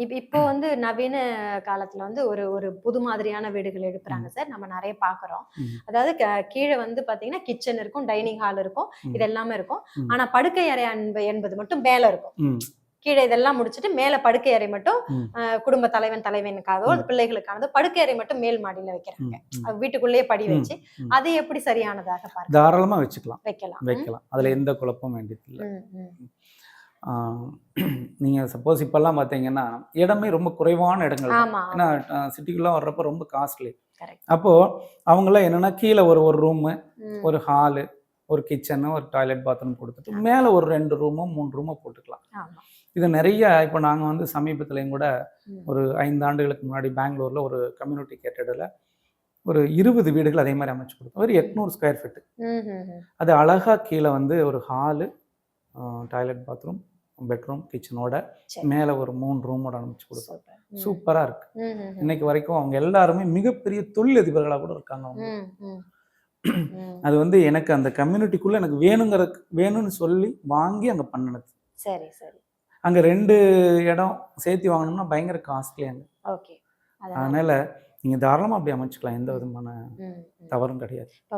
இப்போ வந்து நவீன காலத்துல வந்து ஒரு ஒரு புது மாதிரியான வீடுகள் எழுப்புறாங்க ம். சார். நம்ம நெறைய பார்க்குறோம். ம். அதாவது கீழ வந்து பார்த்தீங்கன்னா, கிச்சன் இருக்கும், டைனிங் ஹால் இருக்கும். ம். இது எல்லாமே இருக்கும். ம். ஆனா படுக்கை அறை என்பது மட்டும் மேல இருக்கும். ம். கீழ இதெல்லாம் முடிச்சுட்டு மேல படுக்கை அறை மட்டும் ம். குடும்ப தலைவன், தலைவினுக்காகவோ, ம். அது பிள்ளைகளுக்கானதோ படுக்கை அறை மட்டும் மேல் மாடியில வைக்கிறாங்க. ம். ம். வீட்டுக்குள்ளேயே படி ம். வச்சு. ம். அது எப்படி சரியானதாக பார்க்கிறீங்க? தாராளமா வச்சுக்கலாம். வைக்கலாம். ம். வைக்கலாம். அதுல ம். எந்த குழப்பமும் வேண்டியதில்ல. ம். ம். ஆ நீங்க சப்போஸ் இப்பல்லாம் பார்த்தீங்கன்னா, இடமே ரொம்ப குறைவான இடங்கள் தான். ஆமா, ஏன்னா ஆமா. சிட்டிக்குள்ள வர்றப்ப ரொம்ப காஸ்ட்லி. கரெக்ட். அப்போ அவங்கலாம் என்னன்னா, கீழ ஒரு ஒரு ரூமு, ம். ஒரு ஹாலு, ஒரு கிச்சனு, ஒரு டாய்லெட், பாத்ரூம் குடுத்துட்டு, ஆமா. மேல ஒரு 2 ரூமோ, 3 ரூமோ போட்டுக்கலாம். ஆமா. இது நெறைய இப்ப நாங்க வந்து சமீபத்திலயும் கூட ம். ஒரு 5 ஆண்டுகளுக்கு முன்னாடி பெங்களூர்ல ஒரு கம்யூனிட்டி கேட்டட்ல ஒரு 20 வீடுகள் அதே மாரி அமைச்சு குடுத்தோம். ஒரு 800 ஸ்கொயர் ஃபீட். ம்ஹ்ஹ்ம். அது அழகா கீழ வந்து ஒரு ஹாலு, டாய்லெட், பாத்ரூம், பெட்ரூம், கிச்சனோட சரி. மேல ஒரு 3 ரூமோட அமைச்சு குடுத்தோம். சூப்பர். ம். சூப்பரா இருக்கு. ம்ஹ்ஹ்ம். இன்னைக்கு வரைக்கும் அவங்க எல்லாருமே மிகப்பெரிய தொழிலதிபர்களா கூட இருக்காங்க அவங்க. ம். ம். ம். அது வந்து எனக்கு அந்த கம்யூனிட்டிக்குள்ள எனக்கு வேணும்னு சொல்லி வாங்கி அங்க பண்ணுனது. சரி, சரி. அங்க 2 இடம் சேர்த்து வாங்கணும்னா பயங்கர காஸ்ட்லி அங்க. ஓகே. அதனால. அதனால நீங்க தாராளமா அப்படி அமைச்சுக்கலாம். எந்த ம். விதமான ம். ம். தவறும் கிடையாது. இப்ப